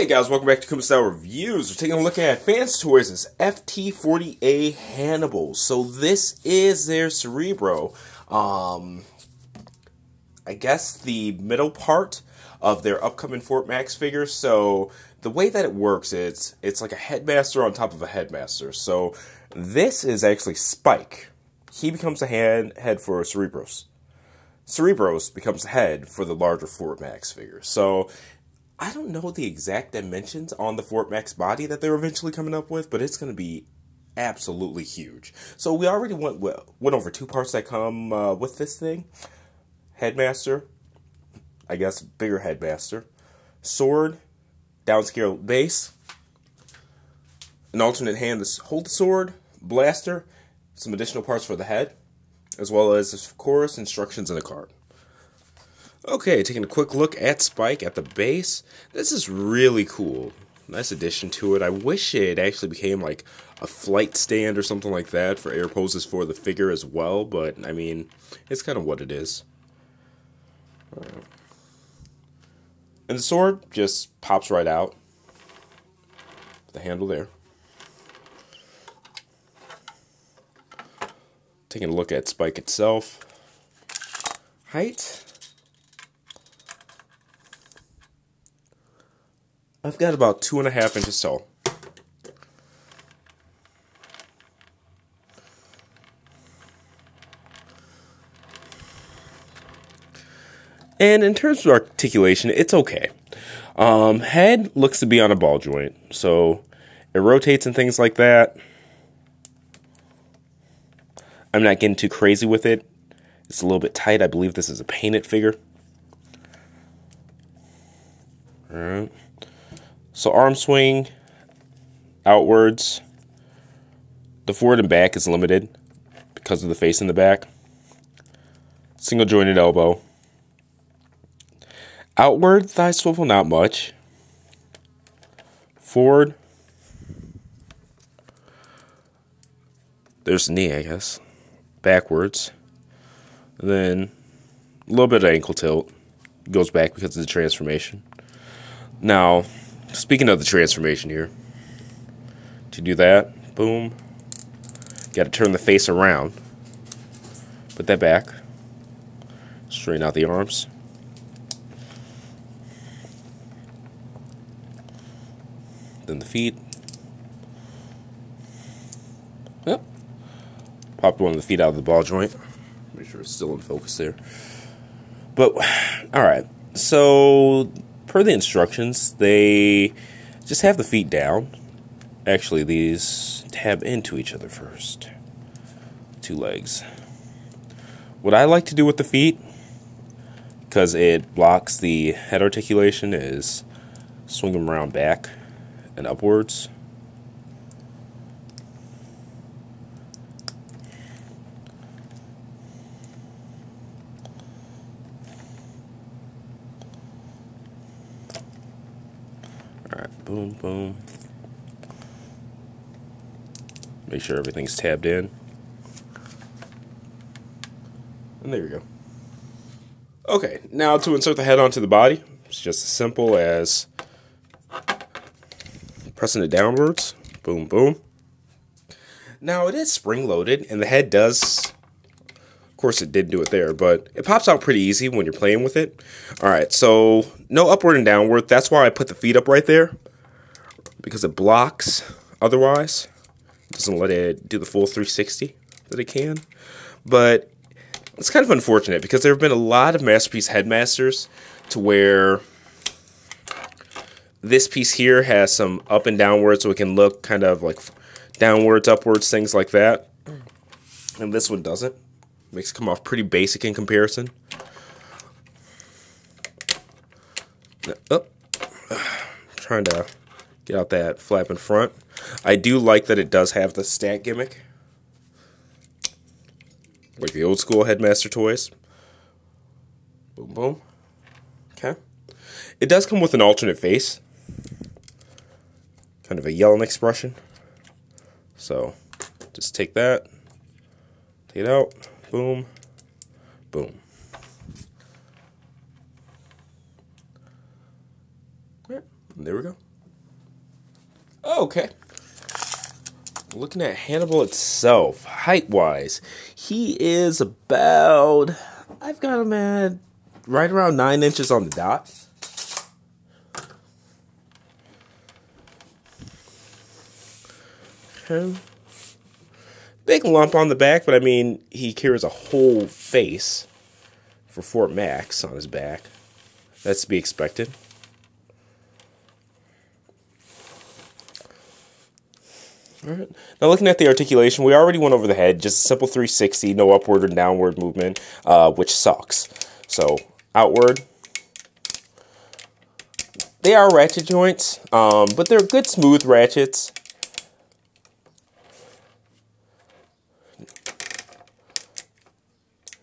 Hey guys, welcome back to Kuma Style Reviews. We're taking a look at Fans Toys' FT-40A Hannibal. So this is their Cerebro. I guess the middle part of their upcoming Fort Max figure. So the way that it works is it's like a headmaster on top of a headmaster. So this is actually Spike. He becomes the head for Cerebros. Cerebros becomes the head for the larger Fort Max figure. So I don't know the exact dimensions on the Fort Max body that they're eventually coming up with, but it's going to be absolutely huge. So we already went over two parts that come with this thing. Headmaster, I guess bigger headmaster, sword, downscale base, an alternate hand to hold the sword, blaster, some additional parts for the head, as well as, of course, instructions in the card. Okay, taking a quick look at Spike at the base. This is really cool. Nice addition to it. I wish it actually became like a flight stand or something like that for air poses for the figure as well, but I mean, it's kind of what it is. And the sword just pops right out. The handle there. Taking a look at Spike itself. Height. I've got about 2.5 inches tall. And in terms of articulation, it's okay. Head looks to be on a ball joint, so it rotates and things like that. I'm not getting too crazy with it. It's a little bit tight. I believe this is a painted figure. Alright. So arm swing outwards. The forward and back is limited because of the face in the back. Single jointed elbow. Outward thigh swivel, not much. Forward. There's the knee, I guess. Backwards. And then a little bit of ankle tilt. Goes back because of the transformation. Now, speaking of the transformation here, to do that, boom, got to turn the face around, put that back, straighten out the arms, then the feet, yep, popped one of the feet out of the ball joint, make sure it's still in focus there, but, alright, so per the instructions, they just have the feet down. Actually, these tab into each other first. Two legs. What I like to do with the feet, because it blocks the head articulation, is swing them around back and upwards. Alright, boom, boom. Make sure everything's tabbed in. And there you go. Okay, now to insert the head onto the body, it's just as simple as pressing it downwards. Boom, boom. Now it is spring-loaded, and the head does... Of course, it did do it there, but it pops out pretty easy when you're playing with it. Alright, so no upward and downward. That's why I put the feet up right there, because it blocks otherwise. It doesn't let it do the full 360 that it can. But it's kind of unfortunate, because there have been a lot of Masterpiece Headmasters to where this piece here has some up and downward, so it can look kind of like downwards, upwards, things like that. And this one doesn't. Makes it come off pretty basic in comparison. Oh, trying to get out that flap in front. I do like that it does have the stat gimmick, like the old school Headmaster toys. Boom, boom. Okay. It does come with an alternate face, kind of a yelling expression. So just take that, take it out. Boom, boom. Right, there we go. Okay. Looking at Hannibal itself, height-wise, he is about, I've got him at right around 9 inches on the dot. Okay. Big lump on the back, but I mean, he carries a whole face for Fort Max on his back. That's to be expected. Alright. Now looking at the articulation, we already went over the head, just a simple 360, no upward or downward movement, which sucks. So, outward. They are ratchet joints, but they're good smooth ratchets.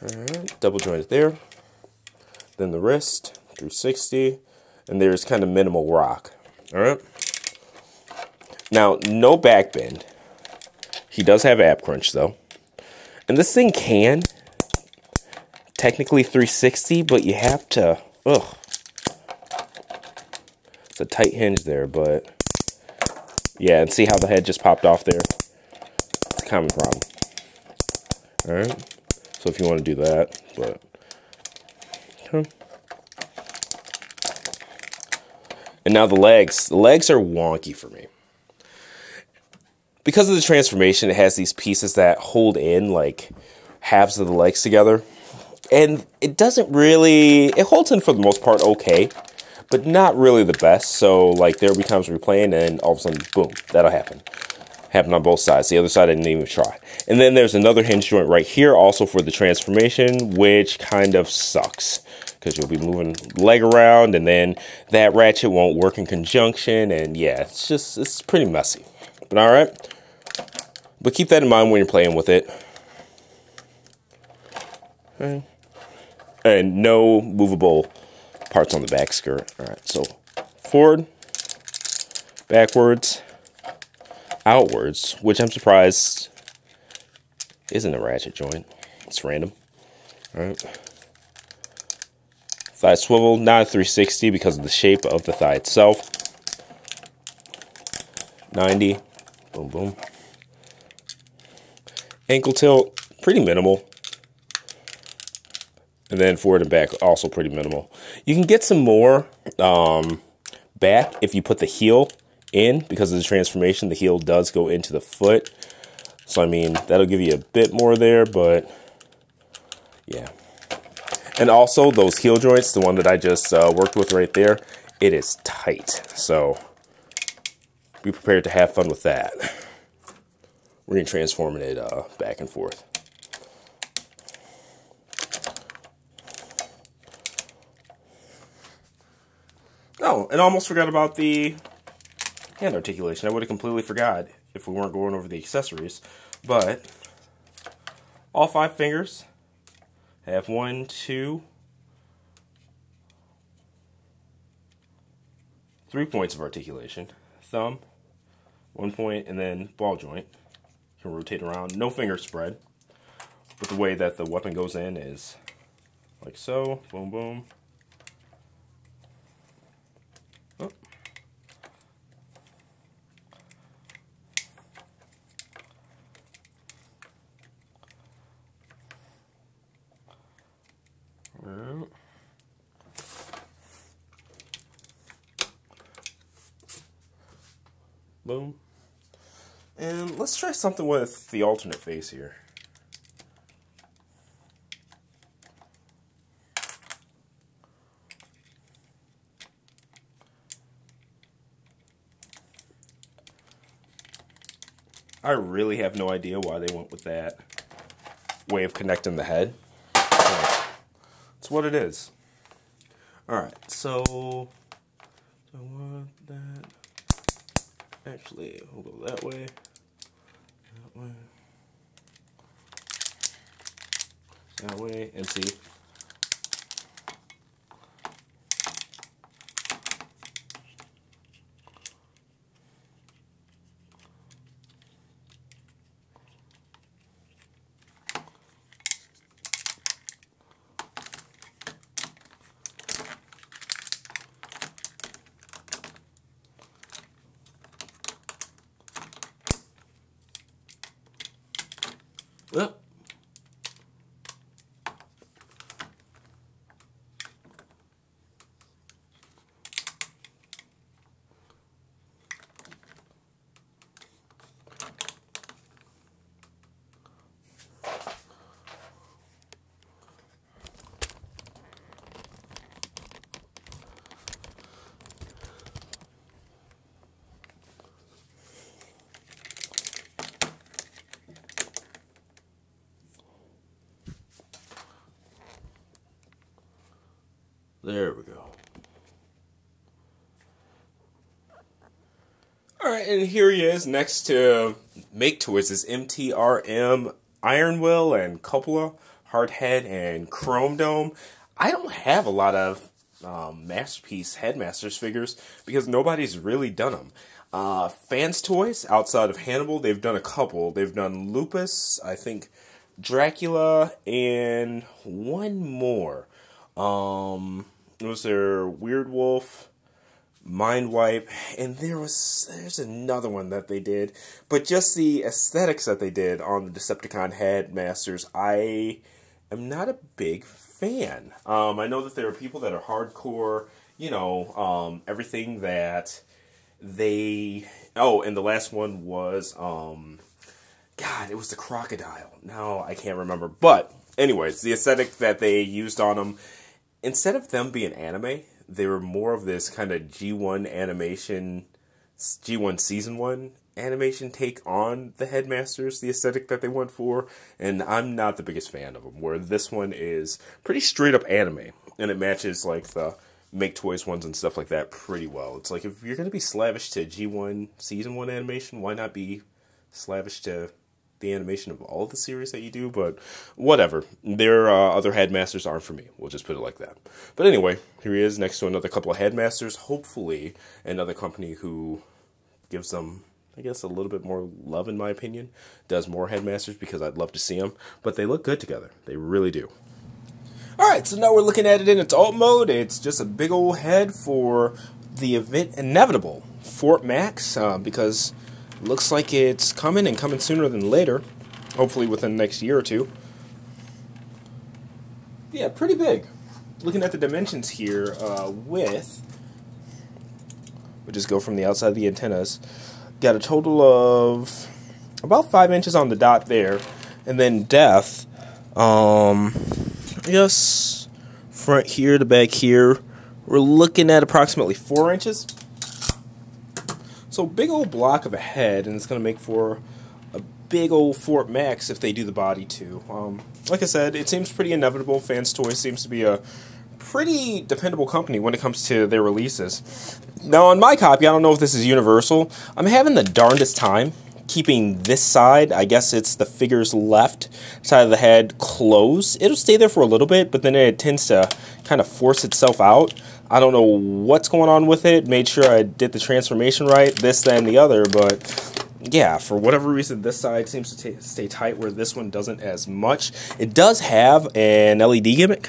Alright, double jointed there. Then the wrist, 360, and there's kind of minimal rock. Alright. Now, no back bend. He does have ab crunch, though. And this thing can technically 360, but you have to... Ugh. It's a tight hinge there, but... Yeah, and see how the head just popped off there? It's a common problem. Alright. So if you want to do that, but... Okay. And now the legs. The legs are wonky for me. Because of the transformation, it has these pieces that hold in, like, halves of the legs together. And it doesn't really... It holds in for the most part okay, but not really the best. So, like, there'll be times we're playing, and all of a sudden, boom, that'll happen. Happened on both sides. The other side I didn't even try. And then there's another hinge joint right here, also for the transformation, which kind of sucks. Because you'll be moving leg around, and then that ratchet won't work in conjunction, and yeah, it's pretty messy. But alright. But keep that in mind when you're playing with it. Okay. And no movable parts on the back skirt. Alright, so forward, backwards, outwards, which I'm surprised isn't a ratchet joint. It's random. Alright. Thigh swivel, not a 360 because of the shape of the thigh itself. 90. Boom, boom. Ankle tilt, pretty minimal. And then forward and back, also pretty minimal. You can get some more back if you put the heel in. Because of the transformation, the heel does go into the foot. So, I mean, that'll give you a bit more there, but yeah. And also, those heel joints, the one that I just worked with right there, it is tight. So, be prepared to have fun with that. We're going to transform it back and forth. Oh, and I almost forgot about the hand articulation. I would have completely forgot if we weren't going over the accessories. But all 5 fingers have 1, 2, 3 points of articulation. Thumb, 1 point, and then ball joint. You can rotate around. No finger spread. But the way that the weapon goes in is like so. Boom, boom. Oh. Well. Boom. And let's try something with the alternate face here. I really have no idea why they went with that way of connecting the head. It's what it is. Alright, so I want that. Actually, we'll go that way. That way, and see. Well, there we go. Alright, and here he is next to Make Toys' MTRM Iron Will and Cupola, Hardhead, and Chrome Dome. I don't have a lot of Masterpiece Headmasters figures because nobody's really done them. Fans Toys, outside of Hannibal, they've done a couple. They've done Lupus, I think Dracula, and one more. Was there Weird Wolf, Mind Wipe, and there's another one that they did. But just the aesthetics that they did on the Decepticon Headmasters, I am not a big fan. I know that there are people that are hardcore, you know, everything that they... Oh, and the last one was, God, it was the crocodile. No, I can't remember. But, anyways, the aesthetic that they used on them, instead of them being anime, they were more of this kind of G1 animation, G1 Season 1 animation take on the Headmasters, the aesthetic that they went for, and I'm not the biggest fan of them, where this one is pretty straight up anime, and it matches like the Make Toys ones and stuff like that pretty well. It's like, if you're going to be slavish to G1 Season 1 animation, why not be slavish to the animation of all of the series that you do? But whatever, their other Headmasters aren't for me, we'll just put it like that. But anyway, here he is next to another couple of Headmasters, hopefully another company who gives them, I guess, a little bit more love, in my opinion, does more Headmasters, because I'd love to see them, but they look good together, they really do. Alright, so now we're looking at it in its alt mode. It's just a big old head for the event Inevitable Fort Max, because looks like it's coming, and coming sooner than later. Hopefully within the next year or two. Yeah, pretty big. Looking at the dimensions here, we'll just go from the outside of the antennas. Got a total of about 5 inches on the dot there. And then depth, yes, front here to back here, we're looking at approximately 4 inches. So big old block of a head, and it's going to make for a big old Fort Max if they do the body too. Like I said, it seems pretty inevitable. Fans Toys seems to be a pretty dependable company when it comes to their releases. Now on my copy, I don't know if this is universal, I'm having the darndest time keeping this side, I guess it's the figure's left side of the head, closed. It'll stay there for a little bit, but then it tends to kind of force itself out. I don't know what's going on with it. Made sure I did the transformation right, this, then the other, but yeah, for whatever reason, this side seems to stay tight where this one doesn't as much. It does have an LED gimmick.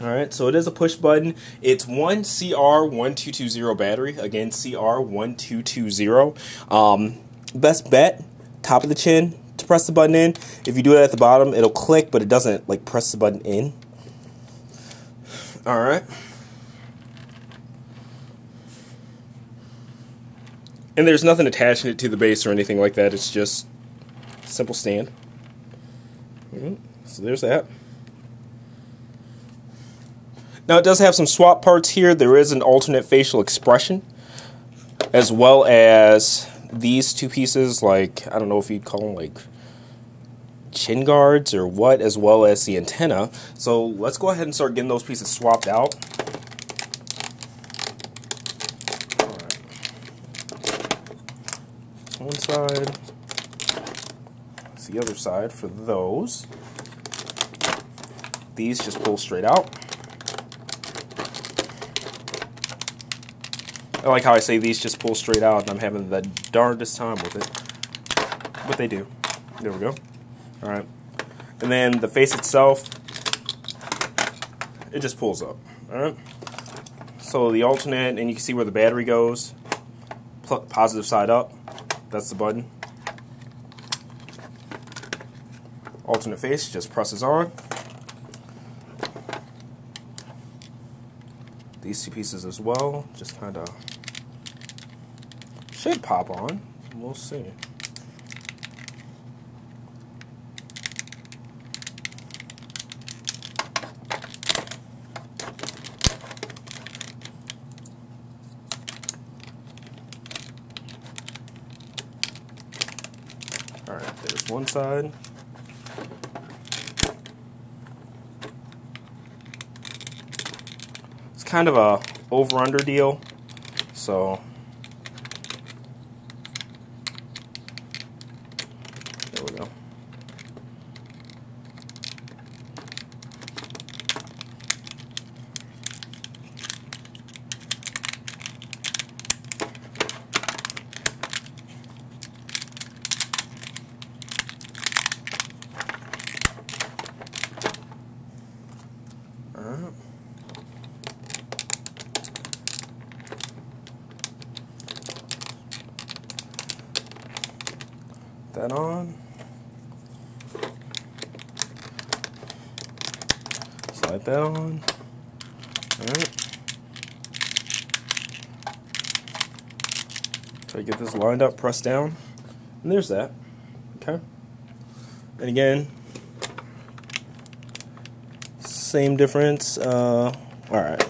Alright, so it is a push button. It's one CR1220 battery. Again, CR1220. Best bet, top of the chin to press the button in. If you do it at the bottom, it'll click, but it doesn't like press the button in. Alright. And there's nothing attaching it to the base or anything like that. It's just a simple stand. So there's that. Now it does have some swap parts here. There is an alternate facial expression, as well as these two pieces, like, I don't know if you'd call them like chin guards or what, as well as the antenna. So let's go ahead and start getting those pieces swapped out. Alright. One side. That's the other side for those. These just pull straight out. I like how I say these just pull straight out, and I'm having the darndest time with it. But they do. There we go. Alright. And then the face itself, it just pulls up. Alright. So the alternate, and you can see where the battery goes. Positive side up. That's the button. Alternate face just presses on. These two pieces as well, just kind of should pop on. We'll see. Alright, there's one side. It's kind of a over-under deal, so there we go. That on. Slide that on. Alright. Try to get this lined up, press down. And there's that. Okay. And again, same difference. Alright.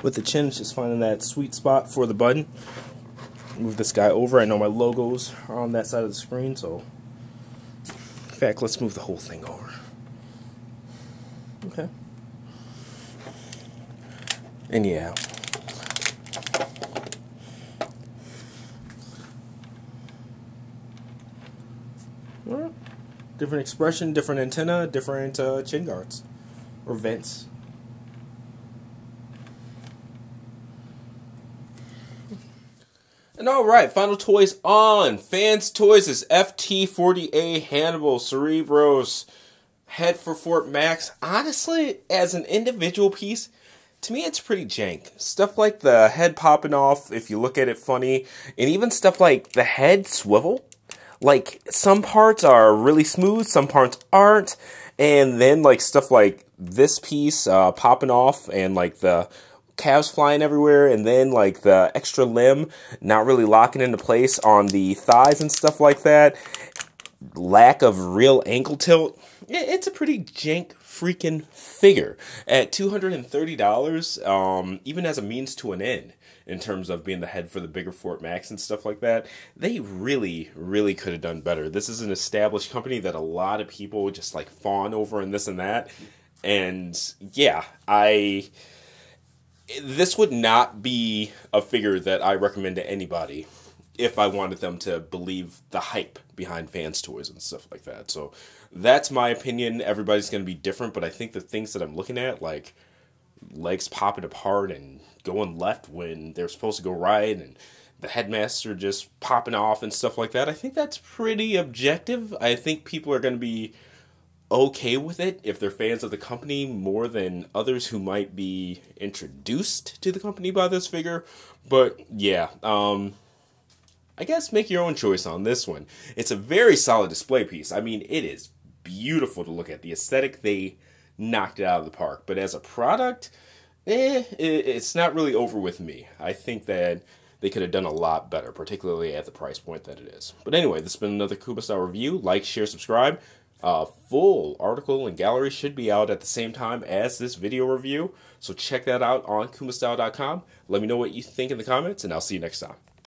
With the chin, it's just finding that sweet spot for the button. Move this guy over. I know my logos are on that side of the screen, so in fact, let's move the whole thing over. Okay. And yeah. Well, different expression, different antenna, different chin guards or vents. And alright, final toys on. Fans Toys is FT-40A Hannibal Cerebros head for Fort Max. Honestly, as an individual piece, to me it's pretty jank. Stuff like the head popping off, if you look at it funny, and even stuff like the head swivel. Like, some parts are really smooth, some parts aren't, and then like stuff like this piece popping off and like the calves flying everywhere, and then like the extra limb not really locking into place on the thighs and stuff like that. Lack of real ankle tilt. It's a pretty jank freaking figure at $230, even as a means to an end in terms of being the head for the bigger Fort Max and stuff like that. They really, really could have done better. This is an established company that a lot of people just like fawn over and this and that. And yeah, this would not be a figure that I recommend to anybody if I wanted them to believe the hype behind Fans Toys and stuff like that. So that's my opinion. Everybody's going to be different, but I think the things that I'm looking at, like legs popping apart and going left when they're supposed to go right, and the headmaster just popping off and stuff like that, I think that's pretty objective. I think people are going to be okay with it if they're fans of the company more than others who might be introduced to the company by this figure. But yeah, I guess make your own choice on this one. It's a very solid display piece. I mean, it is beautiful to look at. The aesthetic, they knocked it out of the park. But as a product, it's not really over with me. I think that they could have done a lot better, particularly at the price point that it is. But anyway, this has been another Kuma Style review. Like, share, subscribe. Full article and gallery should be out at the same time as this video review. So check that out on kumastyle.com. Let me know what you think in the comments, and I'll see you next time.